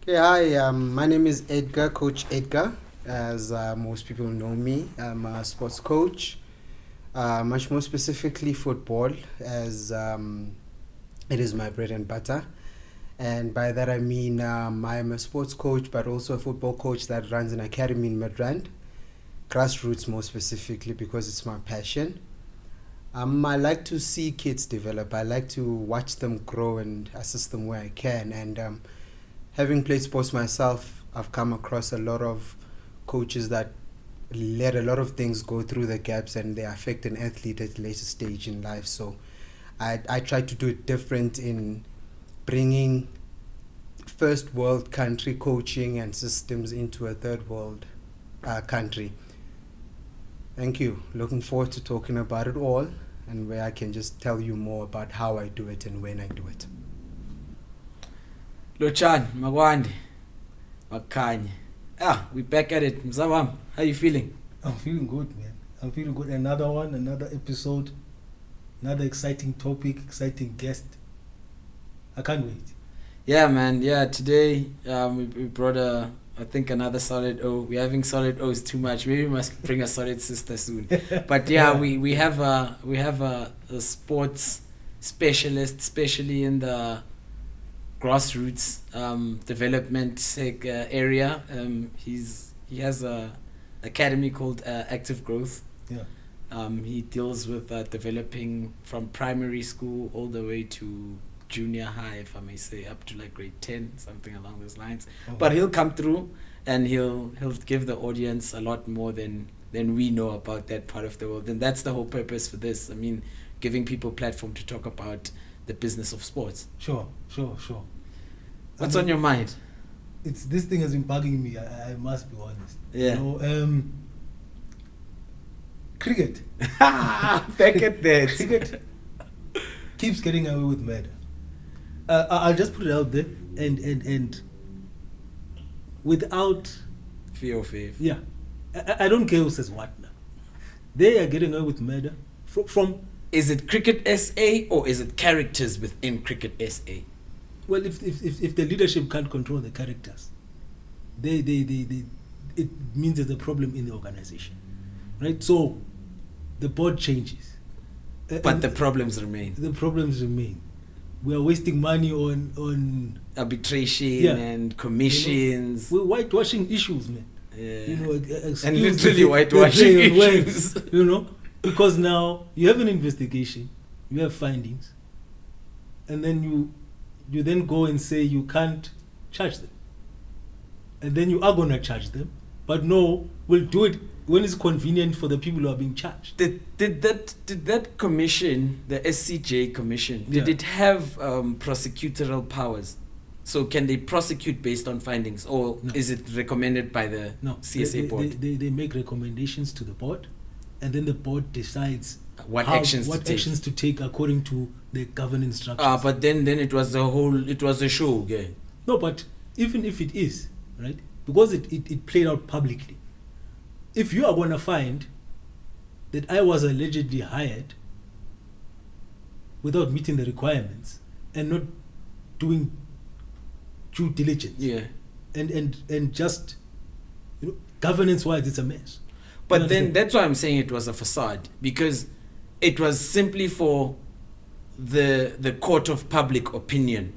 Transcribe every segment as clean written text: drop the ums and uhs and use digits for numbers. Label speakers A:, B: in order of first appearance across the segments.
A: Okay, hi. My name is Edgar, Coach Edgar. As most people know me, I'm a sports coach, much more specifically football, as it is my bread and butter. And by that I mean I'm a sports coach, but also a football coach that runs an academy in Midrand, grassroots more specifically because it's my passion. I like to see kids develop. I like to watch them grow and assist them where I can. And having played sports myself, I've come across a lot of coaches that let a lot of things go through the gaps and they affect an athlete at a later stage in life. So I try to do it different in bringing first world country coaching and systems into a third world country. Thank you. Looking forward to talking about it all and where I can just tell you more about how I do it and when I do it.
B: Lochan, Magwandi, Makanye. We back at it. Mzawam, how you feeling?
C: I'm feeling good, man. I'm feeling good. Another episode, another exciting topic, exciting guest. I can't wait.
B: Yeah, man. Yeah, today we brought I think another solid O. We're having solid O's too much. Maybe we must bring a solid sister soon. But yeah, we have a sports specialist, especially in the grassroots development area. He has a academy called Active Growth.
C: Yeah.
B: He deals with developing from primary school all the way to junior high, if I may say, up to like grade 10, something along those lines.
C: Okay.
B: But he'll come through and he'll give the audience a lot more than we know about that part of the world. And that's the whole purpose for this. I mean, giving people platform to talk about the business of sports.
C: Sure.
B: What's on your mind?
C: This thing has been bugging me. I must be honest.
B: Yeah.
C: Cricket.
B: Back at that.
C: Cricket keeps getting away with murder. I'll just put it out there and without
B: fear of faith.
C: Yeah, I don't care who says what now. They are getting away with murder from.
B: Is it Cricket SA or is it characters within Cricket SA?
C: Well, if the leadership can't control the characters, it means there's a problem in the organization, right? So the board changes,
B: but the problems remain.
C: The problems remain. We are wasting money on
B: arbitration and commissions.
C: We're whitewashing issues, man.
B: Yeah. And literally whitewashing issues.
C: Because now you have an investigation, you have findings, and then you then go and say you can't charge them. And then you are going to charge them, but no, we'll do it when it's convenient for the people who are being charged.
B: Did that commission, the SCJ commission, did it have prosecutorial powers? So can they prosecute based on findings, or is it recommended by the CSA board?
C: They make recommendations to the board, and then the board decides
B: what actions
C: to take according to the governance structures.
B: But then it was a show again.
C: No, but even if it is, right, because it played out publicly, if you are going to find that I was allegedly hired without meeting the requirements and not doing due diligence, and just governance-wise, it's a mess.
B: But then that's why I'm saying it was a facade, because it was simply for the court of public opinion.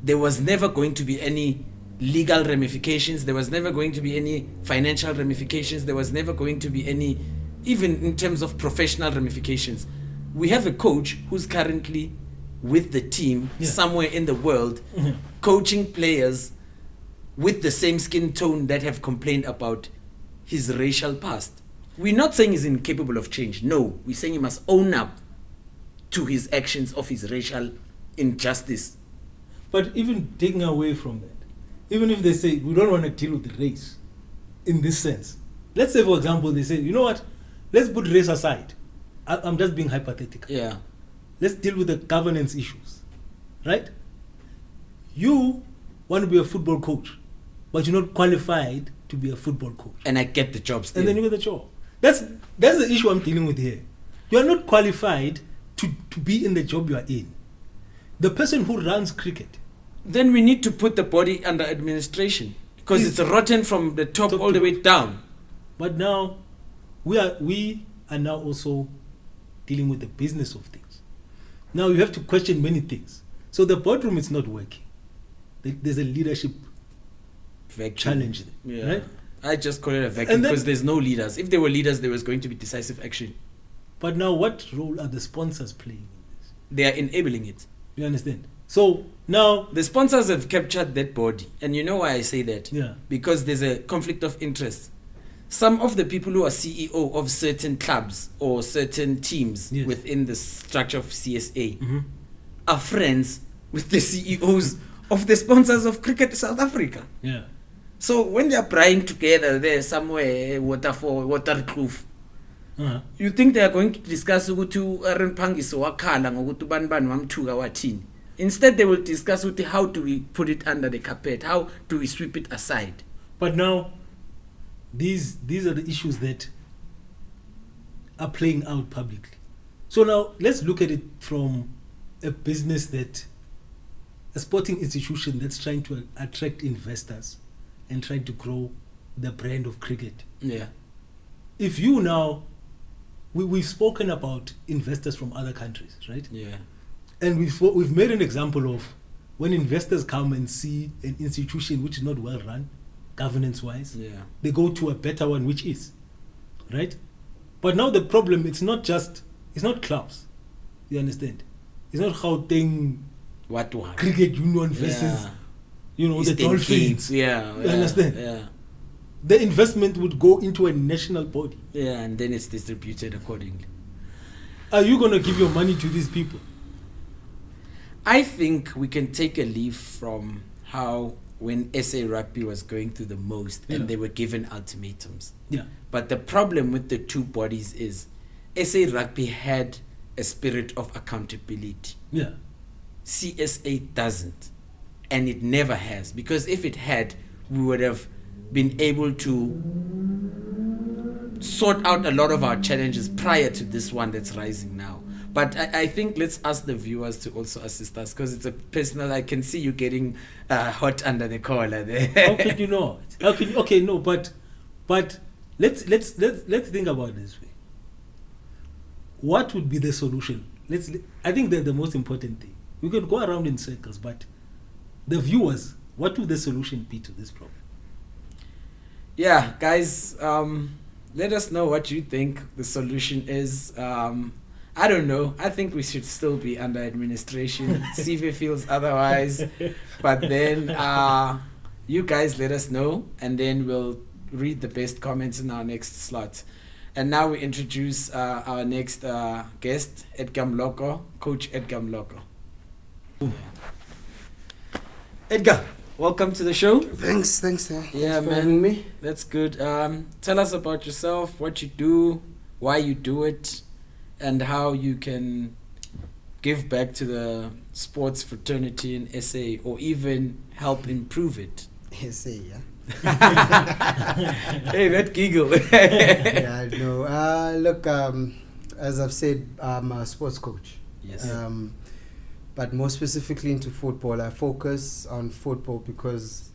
B: There was never going to be any legal ramifications. There was never going to be any financial ramifications. There was never going to be any, even in terms of professional ramifications. We have a coach who's currently with the team somewhere in the world, coaching players with the same skin tone that have complained about his racial past. We're not saying he's incapable of change. No, we're saying he must own up to his actions of his racial injustice.
C: But even taking away from that, even if they say we don't want to deal with the race in this sense, let's say, for example, they say, you know what, let's put race aside. I'm just being hypothetical.
B: Yeah.
C: Let's deal with the governance issues, right? You want to be a football coach, but you're not qualified to be a football coach.
B: And I get the job still.
C: And then you get the job. That's the issue I'm dealing with here. You are not qualified to be in the job you are in. The person who runs cricket
B: then we need to put the body under administration because it's rotten from the top all the way down.
C: But now we are now also dealing with the business of things. Now you have to question many things. So the boardroom is not working. There's a leadership
B: Vacuum.
C: challenge there,
B: Yeah.
C: right?
B: I just call it a vacuum
C: And then-
B: because there's no leaders. If there were leaders, there was going to be decisive action.
C: But now what role are the sponsors playing in this?
B: They are enabling it.
C: You understand? So now,
B: The sponsors have captured that body. And you know why I say that?
C: yeah,
B: Because there's a conflict of interest. Some of the people who are CEO of certain clubs or certain teams
C: Yes.
B: within the structure of CSA
C: mm-hmm.
B: are friends with the CEOs of the sponsors of Cricket South Africa.
C: yeah,
B: So when they are praying together there somewhere, Waterkloof,
C: uh-huh.
B: you think they are going to discuss ukuthi Aaron Pangiso wakhala ngokuthi ubani bani wamthuka wathini? Instead they will discuss ukuthi how do we put it under the carpet? How do we sweep it aside?
C: But now, these are the issues that are playing out publicly. So now let's look at it from a business a sporting institution that's trying to attract investors and trying to grow the brand of cricket.
B: Yeah.
C: If you now, we've spoken about investors from other countries, right?
B: Yeah.
C: And we've made an example of when investors come and see an institution which is not well run, governance-wise,
B: Yeah.
C: they go to a better one, which is, right? But now the problem, it's not clubs, you understand? It's not Gauteng
B: What one?
C: Cricket Union versus,
B: Yeah.
C: the
B: Eastern
C: Dolphins.
B: Cape. Yeah.
C: You understand?
B: Yeah.
C: The investment would go into a national body.
B: Yeah, and then it's distributed accordingly.
C: Are you going to give your money to these people?
B: I think we can take a leaf from how when SA Rugby was going through the most
C: Yeah.
B: and they were given ultimatums.
C: Yeah.
B: But the problem with the two bodies is SA Rugby had a spirit of accountability.
C: Yeah.
B: CSA doesn't. And it never has. Because if it had, we would have been able to sort out a lot of our challenges prior to this one that's rising now. But I think let's ask the viewers to also assist us because it's a personal. I can see you getting hot under the collar there.
C: How can you know? But let's think about it this way. What would be the solution? I think that the most important thing. We can go around in circles, but the viewers, what would the solution be to this problem?
B: Yeah, guys, let us know what you think the solution is. I don't know. I think we should still be under administration. See if it feels otherwise. But then you guys let us know, and then we'll read the best comments in our next slot. And now we introduce our next guest, Edgar Mloko, Coach Edgar Mloko. Edgar, welcome to the show.
A: Thanks.
B: Yeah,
A: for
B: man.
A: having me.
B: That's good. Tell us about yourself, what you do, why you do it, and how you can give back to the sports fraternity in SA or even help improve it.
A: SA, yeah.
B: Hey, that giggle.
A: Yeah, no. Look, as I've said, I'm a sports coach.
B: Yes.
A: But more specifically into football, I focus on football because,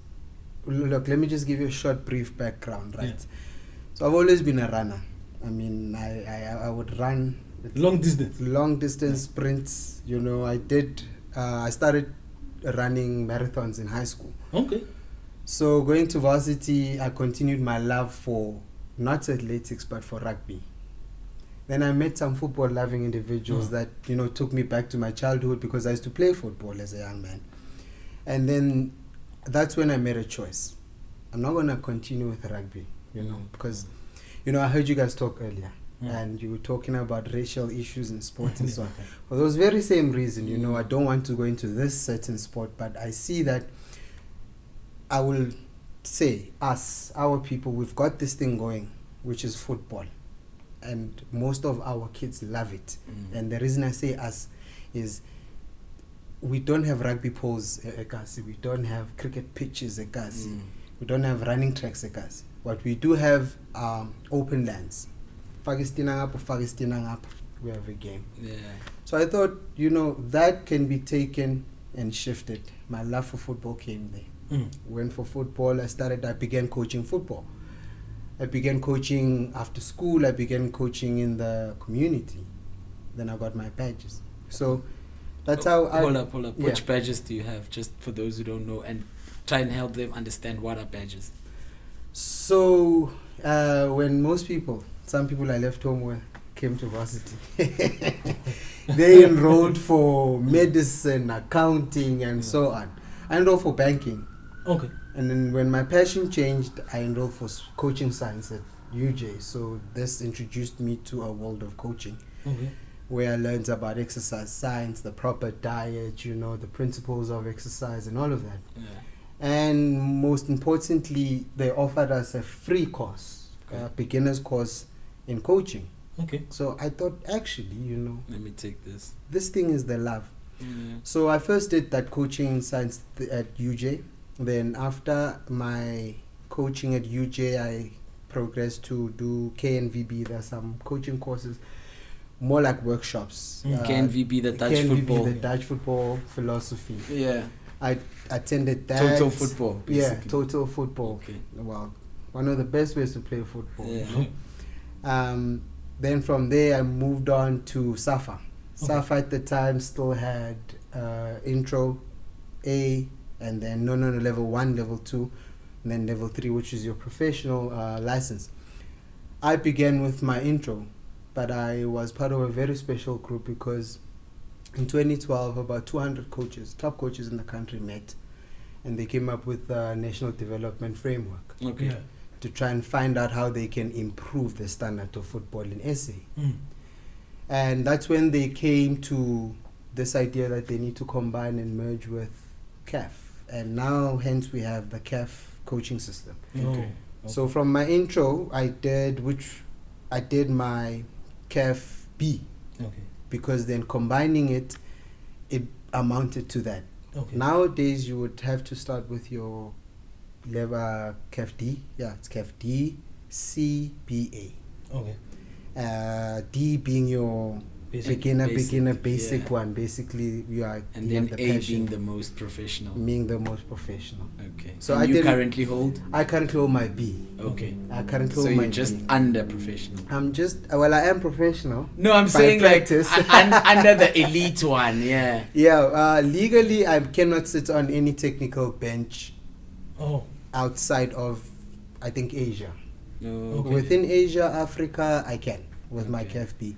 A: look, let me just give you a short, brief background, right?
C: Yeah.
A: So I've always been a runner. I mean, I would run
C: Long distance
A: sprints. I started running marathons in high school.
C: Okay.
A: So going to varsity, I continued my love for not athletics but for rugby. Then I met some football-loving individuals that took me back to my childhood because I used to play football as a young man. And then that's when I made a choice. I'm not going to continue with rugby, because I heard you guys talk earlier. And you were talking about racial issues in sports and so on. For those very same reason, I don't want to go into this certain sport, but I see that I will say our people, we've got this thing going, which is football. And most of our kids love it. And the reason I say us is we don't have rugby poles at Kasi. We don't have cricket pitches at Kasi. We don't have running tracks at Kasi. What we do have open lands. We have a game.
B: Yeah.
A: So I thought, that can be taken and shifted. My love for football came there.
C: Mm.
A: Went for football. I began coaching football. I began coaching after school. I began coaching in the community. Then I got my badges. So that's how I...
B: Hold up.
A: Yeah.
B: Which badges do you have, just for those who don't know, and try and help them understand what are badges?
A: So when some people I left home with came to varsity, they enrolled for medicine, accounting, and so on. I enrolled for banking.
C: Okay.
A: And then when my passion changed, I enrolled for coaching science at UJ. So this introduced me to a world of coaching,
C: Okay.
A: where I learned about exercise science, the proper diet, the principles of exercise and all of that.
B: Yeah.
A: And most importantly, they offered us a free course, a beginner's course in coaching.
C: Okay.
A: So I thought, actually,
B: Let me take this.
A: this thing is the love.
B: Yeah.
A: So I first did that coaching science at UJ. Then after my coaching at UJ, I progressed to do KNVB. There are some coaching courses, more like workshops.
B: KNVB, the Dutch
A: KNVB,
B: football.
A: the Dutch football philosophy.
B: Yeah.
A: I attended that.
B: Total football,
A: Yeah,
B: basically.
A: total football.
B: Okay.
A: Well, one of the best ways to play football.
B: Yeah.
A: Then from there, I moved on to SAFA.
C: Okay.
A: SAFA at the time still had intro A, and then level 1, level 2, and then level 3, which is your professional license. I began with my intro, but I was part of a very special group because in 2012, about 200 coaches, top coaches in the country met, and they came up with a national development framework
B: Okay.
C: Yeah.
A: to try and find out how they can improve the standard of football in SA.
C: Mm.
A: And that's when they came to this idea that they need to combine and merge with CAF. And now, hence, we have the CAF coaching system.
C: Okay.
A: So from my intro, I did my CAF B,
C: Okay.
A: because then combining it amounted to that.
C: Okay.
A: Nowadays, you would have to start with your level CAF D. Yeah, it's CAF D, C, B, A.
C: Okay.
A: D being your
C: Basic.
A: basic
B: yeah.
A: one. Basically, you are.
B: And
A: you
B: then
A: have
B: A
A: passion,
B: being the most professional.
A: being the most professional.
B: Okay.
A: So
B: And
A: I
B: you
A: did-
B: currently hold?
A: I currently hold my B.
B: Okay.
A: I currently
B: So
A: hold my
B: you're just
A: B.
B: under professional.
A: I am professional.
B: No, I'm
A: By
B: saying
A: practice.
B: like under the elite one, yeah.
A: Yeah, legally, I cannot sit on any technical bench
C: Oh.
A: outside of, I think, Asia.
B: No.
C: Okay.
A: Within Asia, Africa, I can with my
B: Okay.
A: CAF B.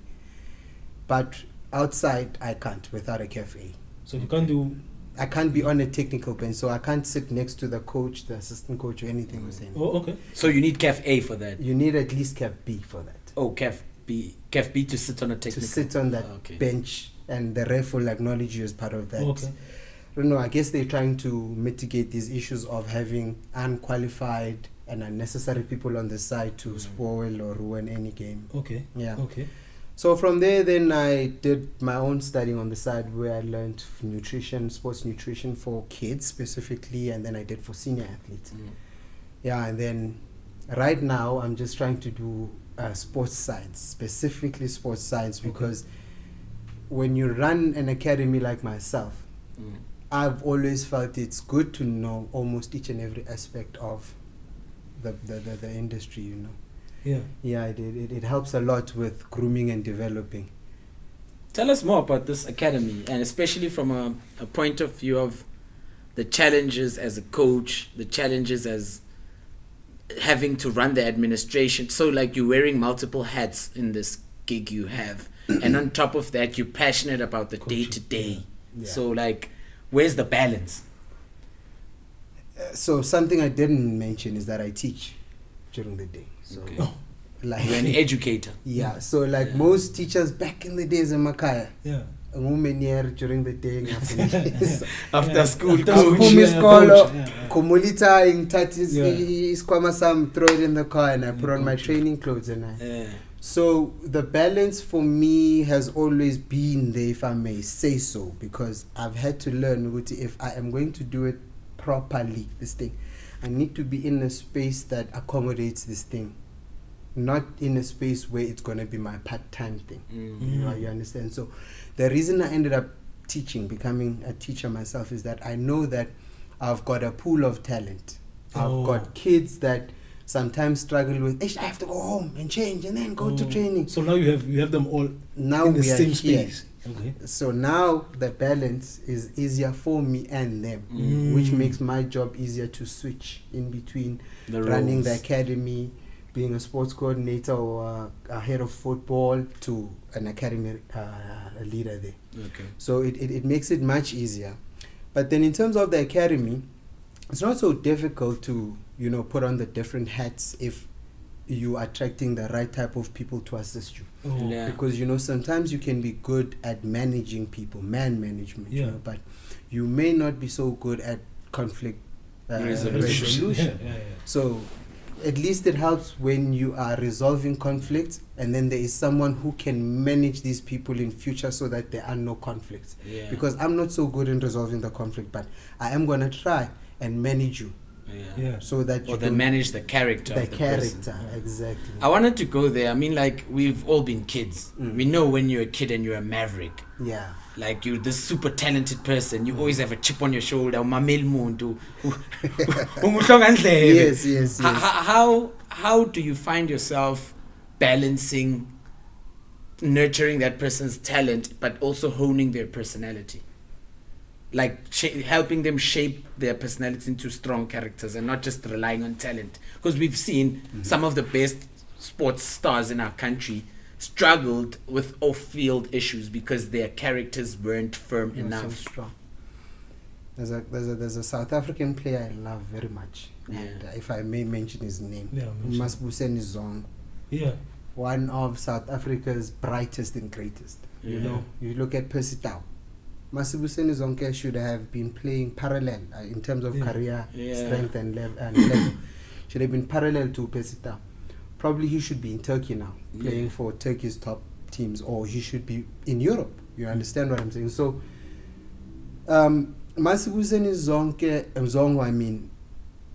A: But outside, I can't without a CAF A.
C: So you can't do.
A: I can't be on a technical bench, so I can't sit next to the coach, the assistant coach, or anything. We're saying.
C: Oh, okay.
B: So you need CAF A for that.
A: You need at least CAF B for that.
B: Oh, CAF B to sit on a technical.
A: To sit on that
B: Okay.
A: bench, and the ref will acknowledge you as part of that.
C: Okay.
A: I don't know, I guess they're trying to mitigate these issues of having unqualified and unnecessary people on the side to spoil or ruin any game.
C: Okay.
A: Yeah.
C: Okay.
A: So from there, then I did my own studying on the side where I learned nutrition, sports nutrition for kids specifically, and then I did for senior athletes.
B: Mm.
A: Yeah, and then right now I'm just trying to do sports science, specifically sports science,
C: Okay.
A: because when you run an academy like myself,
B: Mm.
A: I've always felt it's good to know almost each and every aspect of the industry, you know.
C: Yeah.
A: Yeah, it helps a lot with grooming and developing.
B: Tell us more about this academy, and especially from a point of view of the challenges as a coach, the challenges as having to run the administration. So like you're wearing multiple hats in this gig you have, and on top of that, you're passionate about the
C: Coaching,
B: day to day.
A: Yeah.
B: So like, where's the balance?
A: So something I didn't mention is that I teach during the day. So
B: Okay.
C: Oh.
A: like
B: You're an educator.
A: yeah, so like
B: Yeah.
A: most teachers back in the days in Makaya,
C: Yeah.
A: during the day
B: After
C: Yeah.
B: school
C: After
B: coach.
C: school,
A: Phumi
C: yeah,
A: isikolo,
C: coach, yeah.
A: Komolita in tatis
C: Yeah.
A: iskwama sam, throw it in the car, and I put on my
C: coach.
A: training clothes and I.
B: Yeah.
A: So the balance for me has always been there, if I may say so, because I've had to learn Uguti, if I am going to do it properly, this thing, I need to be in a space that accommodates this thing, not in a space where it's going to be my part-time thing.
B: Mm.
C: Mm.
A: You understand? So the reason I ended up teaching, becoming a teacher myself, is that I know that I've got a pool of talent. I've got kids that sometimes struggle with, I have to go home and change and then go to training.
C: So now you have them all
A: Now
C: in the
A: we are
C: same
A: here.
C: space. Okay.
A: So now the balance is easier for me and them, which makes my job easier to switch in between running the academy, being a sports coordinator or a head of football, to an academy leader there.
B: Okay.
A: So it makes it much easier. But then in terms of the academy, it's not so difficult to, put on the different hats if you are attracting the right type of people to assist you.
B: Yeah.
A: Because, sometimes you can be good at managing people, man management, but you may not be so good at conflict resolution.
C: Yeah.
A: So at least it helps when you are resolving conflicts, and then there is someone who can manage these people in future so that there are no conflicts.
B: Yeah.
A: Because I'm not so good in resolving the conflict, but I am going to try and manage you.
B: Yeah.
A: So that
B: Or
A: you
B: then manage the character
A: the
B: of the
A: character,
B: person.
A: exactly.
B: I wanted to go there. I mean, like, we've all been kids. We know when you're a kid and you're a maverick.
A: Yeah.
B: Like, you're this super talented person. You always have a chip on your shoulder.
A: Yes.
B: How do you find yourself balancing nurturing that person's talent but also honing their personality? Like helping them shape their personalities into strong characters and not just relying on talent. Because we've seen some of the best sports stars in our country struggled with off-field issues because their characters weren't firm enough.
A: So strong. There's a South African player I love very much.
B: Yeah.
A: And if I may mention his name,
C: Yeah, mention.
A: Masbuseni Zong.
C: Yeah.
A: One of South Africa's brightest and greatest. You look at Percy Tau. Masibuseni Zonke should have been playing parallel in terms of career strength and level. Should have been parallel to Percy Tau. Probably he should be in Turkey now, playing for Turkey's top teams, or he should be in Europe. You understand what I'm saying? So, Masibuseni Zongo,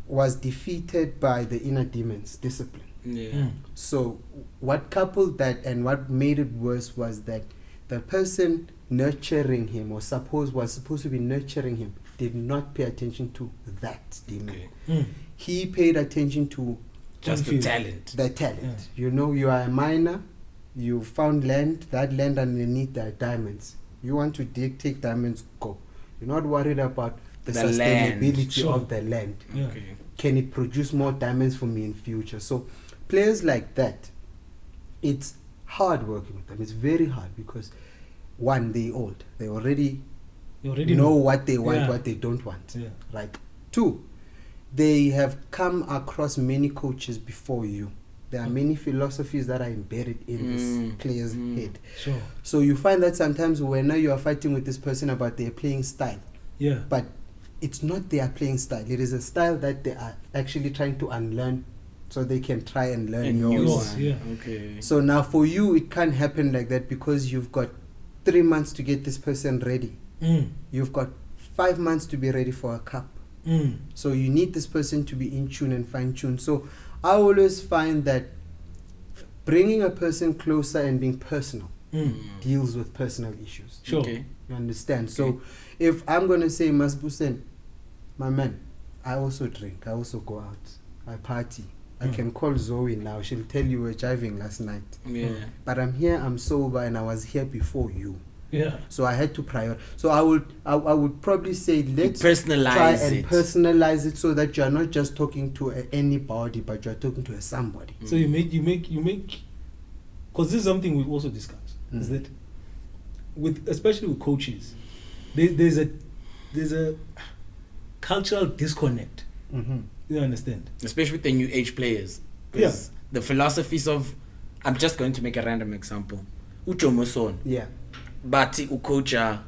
A: was defeated by the inner demons, discipline.
B: Yeah.
A: So what coupled that and what made it worse was that the person nurturing him, or was supposed to be nurturing him, did not pay attention to that demon.
B: Okay.
A: He paid attention to
B: Just the talent.
A: the talent. You are a miner, you found land, that land underneath the diamonds. You want to dig, take diamonds, go. You're not worried about the sustainability of the land.
C: Yeah.
B: Okay.
A: Can it produce more diamonds for me in future? So players like that, it's hard working with them. It's very hard because, one, they're old. They already know what they want, what they don't want.
C: Yeah.
A: Right? Two, they have come across many coaches before you. There are many philosophies that are embedded in this player's head.
C: Sure.
A: So you find that sometimes when you are fighting with this person about their playing style,
C: Yeah.
A: but it's not their playing style. It is a style that they are actually trying to unlearn so they can try and learn yours.
C: Yeah.
B: Okay.
A: So now for you, it can't happen like that because you've got 3 months to get this person ready. You've got 5 months to be ready for a cup. So you need this person to be in tune and fine tuned. So I always find that bringing a person closer and being personal deals with personal issues.
C: Sure.
B: Okay.
A: You understand? So if I'm going to say, Masbusen, my man, I also drink, I also go out, I party. I can call Zoe now, she'll tell you we're jiving last night.
B: Yeah.
A: But I'm here, I'm sober, and I was here before you.
C: Yeah.
A: So I had to prioritize. So I would probably say let's
B: Personalize
A: try and
B: it.
A: personalize it so that you're not just talking to anybody, but you're talking to a somebody.
C: So you make, because this is something we've also discussed, is that especially with coaches, there's a cultural disconnect. You understand?
B: Especially with the new age players. 'Cause the philosophies of, I'm just going to make a random example. Uchomoson.
A: Yeah.
B: But ukocha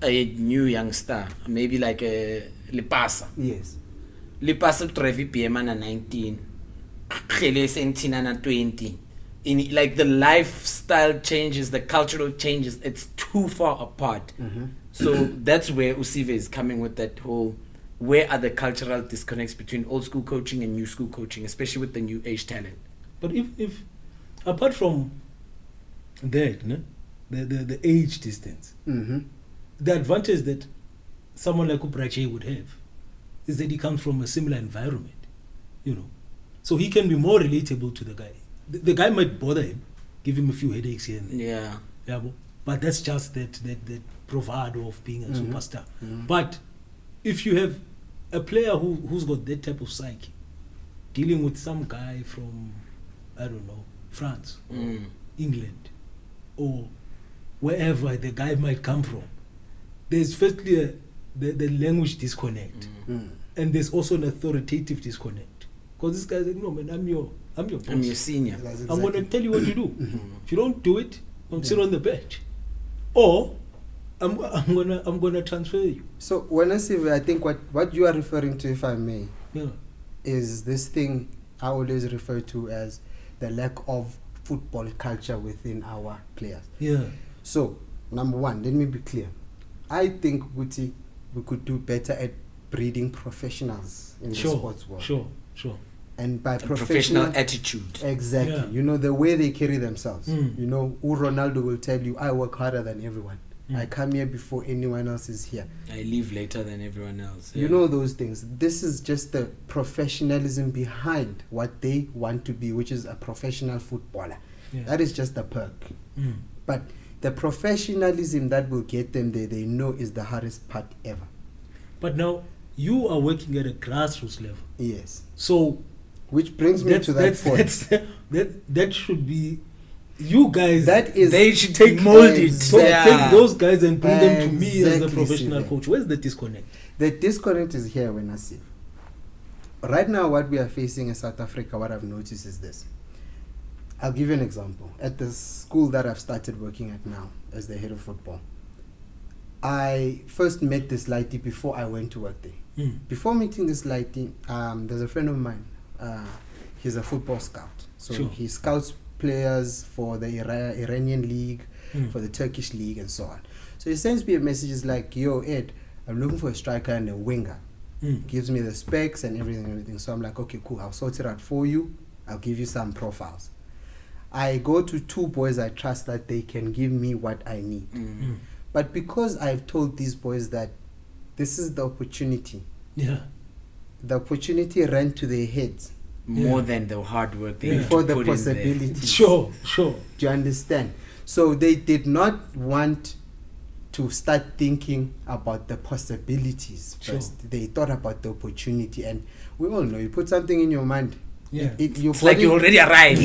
B: a new youngster, maybe like a Lipasa.
A: Yes.
B: Lipasa Trevi PM na 19. Khele Sentina na 20. In like the lifestyle changes, the cultural changes, it's too far apart. So that's where Usive is coming with that whole, where are the cultural disconnects between old school coaching and new school coaching, especially with the new age talent?
C: But if apart from that, the age distance.
A: Mm-hmm.
C: The advantage that someone like Ubrache would have is that he comes from a similar environment, so he can be more relatable to the guy. The guy might bother him, give him a few headaches here and there.
B: Yeah.
C: But that's just that bravado of being a superstar.
A: Mm-hmm.
C: But if you have a player who's got that type of psyche, dealing with some guy from, I don't know, France, England, or wherever the guy might come from, there's firstly the language disconnect, and there's also an authoritative disconnect. Because this guy's like, no man, I'm your boss.
B: I'm your senior.
A: Exactly.
C: I'm gonna tell you what to do. If you don't do it, I'm sit on the bench, or I'm gonna transfer you.
A: So when I say, I think what you are referring to, if I may, is this thing I always refer to as the lack of football culture within our players.
C: Yeah.
A: So, number one, let me be clear. I think, Guti, we could do better at breeding professionals in the sports world.
C: Sure.
A: And by
B: professional attitude.
A: Exactly.
C: Yeah.
A: The way they carry themselves. Ronaldo will tell you, I work harder than everyone. I come here before anyone else is here.
B: I leave later than everyone else.
A: You know those things. This is just the professionalism behind what they want to be, which is a professional footballer.
C: Yeah.
A: That is just a perk. But the professionalism that will get them there, they know is the hardest part ever.
C: But now you are working at a grassroots level.
A: Yes.
C: So,
A: which brings me to that point.
C: That should be you guys.
B: They should take molded.
C: So take those guys and bring them to me as the
A: Exactly,
C: professional
A: Sive.
C: coach. Where's the disconnect?
A: The disconnect is here when I see. Right now, what we are facing in South Africa, what I've noticed is this. I'll give you an example. At the school that I've started working at now as the head of football, I first met this lady before I went to work there. Before meeting this lady, there's a friend of mine. He's a football scout. So he scouts players for the Iranian league, for the Turkish league, and so on. So he sends me a message like, yo, Ed, I'm looking for a striker and a winger. Gives me the specs and everything. So I'm like, okay, cool. I'll sort it out for you. I'll give you some profiles. I go to two boys I trust that they can give me what I need. But because I've told these boys that this is the opportunity, the opportunity ran to their heads
B: more than the hard work they
A: before
B: had to
A: the
B: put in
A: possibility.
B: there.
C: Sure.
A: Do you understand? So they did not want to start thinking about the possibilities first. They thought about the opportunity, and we all know, you put something in your mind,
B: it's like you already arrived.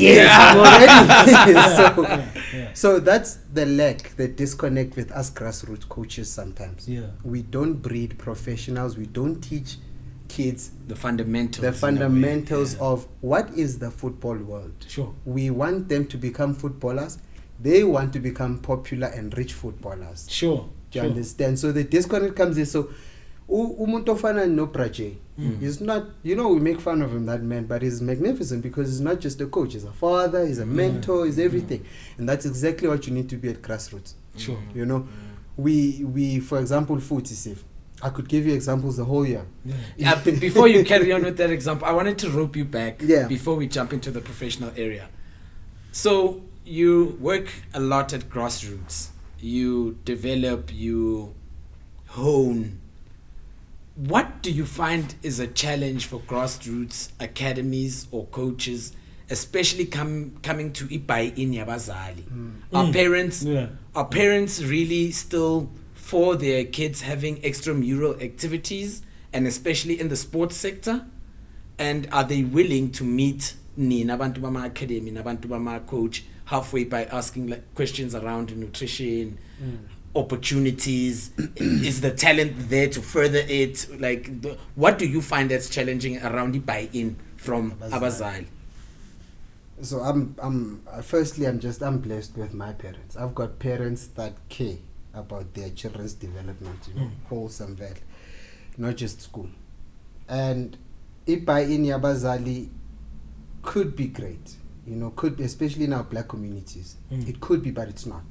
A: So that's the lack, the disconnect with us grassroots coaches sometimes. We don't breed professionals. We don't teach kids
B: the fundamentals
A: of what is the football world. We want them to become footballers. They want to become popular and rich footballers. Do you understand? So the disconnect comes in. So umuntu ofana no Praje is not, we make fun of him, that man, but he's magnificent because he's not just a coach, he's a father, he's a mentor, he's everything. And that's exactly what you need to be at grassroots. We for example, Futhi Sif, I could give you examples the whole year.
B: Before you carry on with that example, I wanted to rope you back before we jump into the professional area. So you work a lot at grassroots. You develop, you hone. What do you find is a challenge for grassroots academies or coaches, especially coming to Ipai in Yabazali? Are parents really still for their kids having extramural activities, and especially in the sports sector? And are they willing to meet Nabantu Bama Academy, Nabantu Bama coach halfway by asking questions around nutrition, opportunities? Is the talent there to further it? What do you find that's challenging around the buy-in from Abazali?
A: So I'm blessed with my parents. I've got parents that care about their children's development, wholesome value, not just school. And buy-in Abazali could be great, could be, especially in our black communities. It could be, but it's not.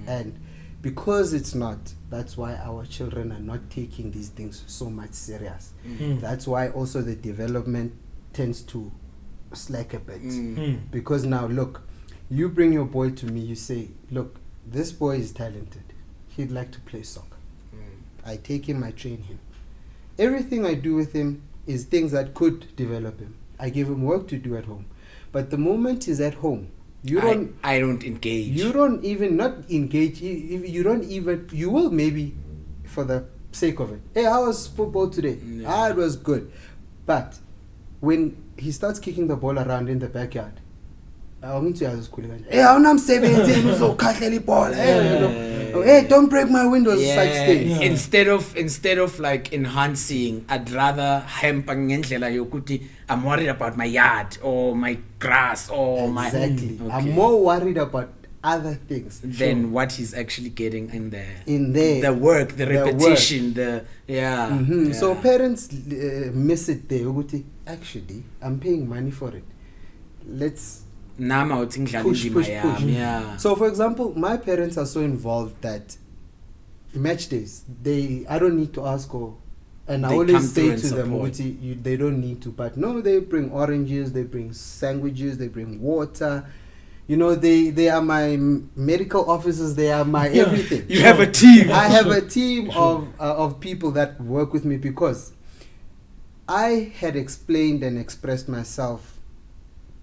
A: And because it's not, that's why our children are not taking these things so much serious. That's why also the development tends to slack a bit. Because now, look, you bring your boy to me, you say, look, this boy is talented. He'd like to play soccer. I take him, I train him. Everything I do with him is things that could develop him. I give him work to do at home. But the moment he's at home,
B: I don't engage.
A: You don't even not engage. You don't even. You will maybe, for the sake of it. Hey, how was football today?
B: Yeah.
A: It was good. But when he starts kicking the ball around in the backyard, hey, I'm 17, so ball. Hey, don't break my windows. Such things.
B: Instead of like enhancing, I'd rather hamper ngendlela yokuthi I'm worried about my yard or my grass or
A: exactly. I'm more worried about other things
B: than what he's actually getting in there. The work, the repetition,
A: So parents miss it there. Actually, I'm paying money for it. Let's push.
B: Yeah.
A: So for example, my parents are so involved that match days, I don't need to ask and I always say to them, they don't need to, but no, they bring oranges, they bring sandwiches, they bring water. They are my medical officers, they are my everything.
B: You have a team.
A: I have a team of people that work with me because I had explained and expressed myself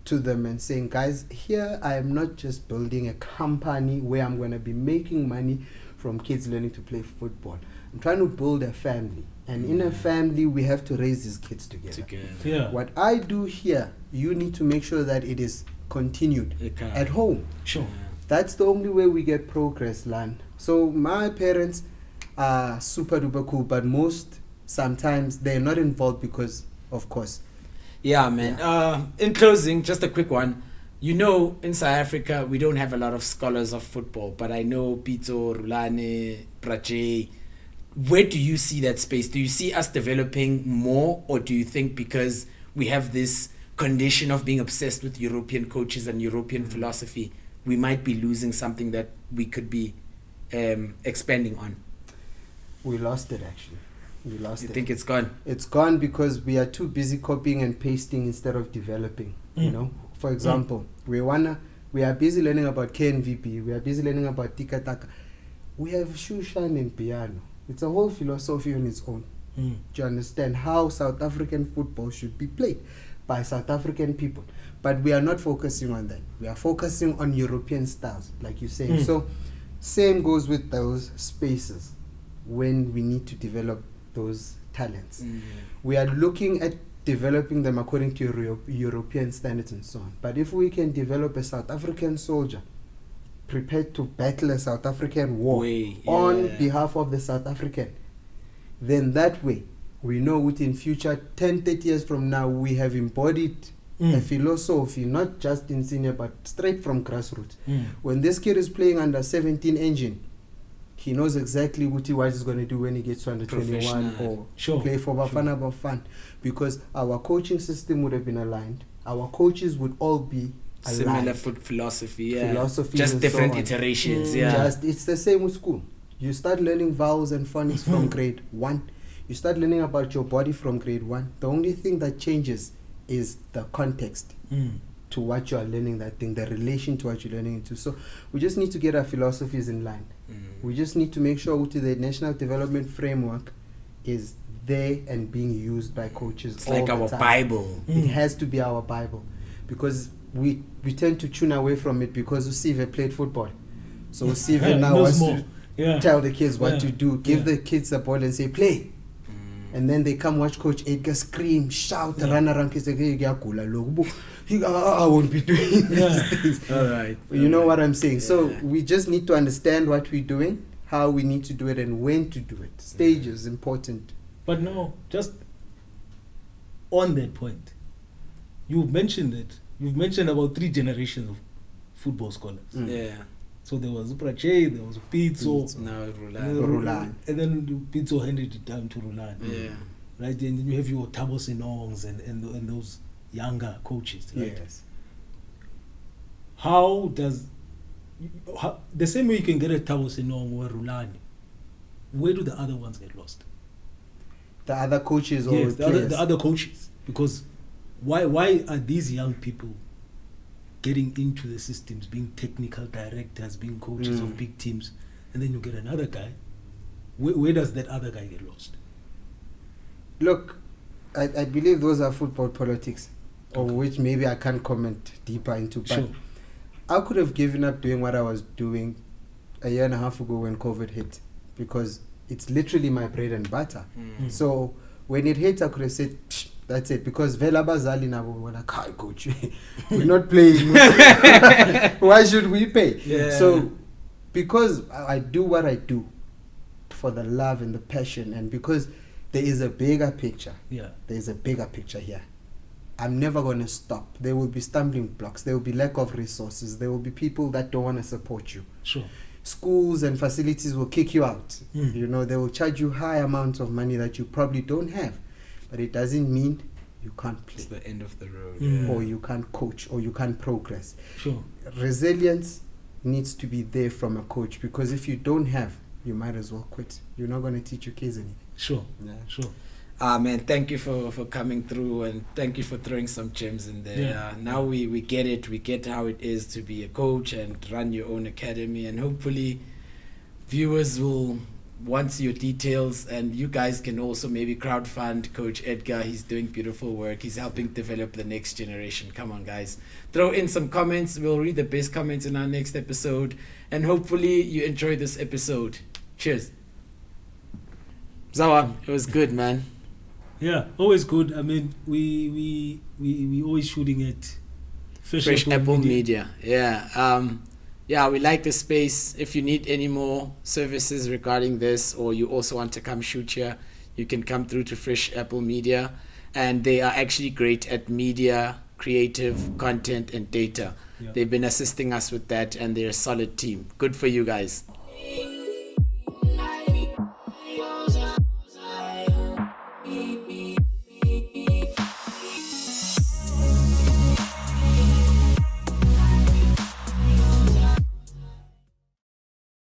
A: to them and saying, guys, here I am not just building a company where I'm going to be making money from kids learning to play football. I'm trying to build a family. And in a family, we have to raise these kids together.
C: Yeah.
A: What I do here, you need to make sure that it is continued at home.
C: Sure.
A: That's the only way we get progress, Lan. So my parents are super duper cool, but sometimes they're not involved because, of course.
B: Yeah, man. In closing, just a quick one. In South Africa, we don't have a lot of scholars of football, but I know Pito, Rulane, Prache. Where do you see that space? Do you see us developing more, or do you think because we have this condition of being obsessed with European coaches and European philosophy, we might be losing something that we could be expanding on?
A: We lost it, actually. We lost it.
B: You think it's gone?
A: It's gone because we are too busy copying and pasting instead of developing. For example, we are busy learning about KNVB, we are busy learning about Tika Taka. We have Shushan and piano. It's a whole philosophy on its own. Do you understand how South African football should be played by South African people? But we are not focusing on that. We are focusing on European styles, like you're saying. So same goes with those spaces when we need to develop those talents. We are looking at developing them according to European standards and so on. But if we can develop a South African soldier prepared to battle a South African war on behalf of the South African, then that way we know within future 10-30 years from now we have embodied a philosophy, not just in senior but straight from grassroots. When this kid is playing under 17 engine, he knows exactly what he's going to do when he gets to under 21 or play for Bafana Bafana, because our coaching system would have been aligned. Our coaches would all be aligned.
B: Similar foot philosophy,
A: Philosophies
B: just different
A: so
B: iterations,
A: it's the same with school. You start learning vowels and phonics from grade 1. You start learning about your body from grade 1. The only thing that changes is the context to what you are learning that thing, the relation to what you're learning into. So we just need to get our philosophies in line. We just need to make sure the national development framework is there and being used by coaches.
B: It's like our Bible.
A: It has to be our Bible, because we tend to tune away from it because Usive played football. So Usive now wants to tell the kids what to do, give the kids the ball and say play. And then they come watch Coach Edgar scream, shout, run around, kids like, hey, I won't be doing these things.
B: All right.
A: You know what I'm saying? So we just need to understand what we're doing, how we need to do it, and when to do it. Stage is important.
C: But no, just on that point, you've mentioned about 3 generations of football scholars.
B: Yeah.
C: So there was Prache, there was Pizzo,
B: now
A: Rulan.
C: And then Pizzo handed it down to Rulan.
B: Yeah.
C: Right, and then you have your Thabo Senongs and those younger coaches. Right?
A: Yes.
C: How the same way you can get a Thabo Senong or Rulan, where do the other ones get lost?
A: The other coaches
C: the other coaches, because why are these young people getting into the systems, being technical directors, being coaches of big teams, and then you get another guy. Where does that other guy get lost?
A: Look, I believe those are football politics, of
C: Okay.
A: which maybe I can't comment deeper into. But
C: Sure.
A: I could have given up doing what I was doing a year and a half ago when COVID hit, because it's literally my bread and butter. So when it hit, I could have said, "Psh, that's it," because Vela Bazali now when I can't coach, we're not playing. Why should we pay?
C: Yeah.
A: So because I do what I do for the love and the passion, and because there is a bigger picture.
C: Yeah.
A: There's a bigger picture here. I'm never going to stop. There will be stumbling blocks. There will be lack of resources. There will be people that don't want to support you.
C: Sure.
A: Schools and facilities will kick you out.
C: Mm.
A: You know, they will charge you high amounts of money that you probably don't have. But it doesn't mean you can't
B: It's
A: play,
B: the end of the road.
C: Mm.
A: or you can't coach, or you can't progress.
C: Sure.
A: Resilience needs to be there from a coach, because if you don't have, you might as well quit. You're not going to teach your kids anything.
C: Sure.
A: Yeah.
C: Sure.
B: Man, thank you for coming through, and thank you for throwing some gems in there.
C: Yeah.
B: Now we get it. We get how it is to be a coach and run your own academy, and hopefully viewers will want your details, and you guys can also maybe crowdfund Coach Edgar. He's doing beautiful work. He's helping develop the next generation. Come on, guys. Throw in some comments. We'll read the best comments in our next episode, and hopefully you enjoyed this episode. Cheers. Zawa, it was good, man.
C: Yeah, always good. I mean, we always shooting at
B: Fresh Apple Media. Yeah. Yeah, we like the space. If you need any more services regarding this, or you also want to come shoot here, you can come through to Fresh Apple Media. And they are actually great at media, creative, content, and data.
C: Yeah.
B: They've been assisting us with that, and they're a solid team. Good for you guys.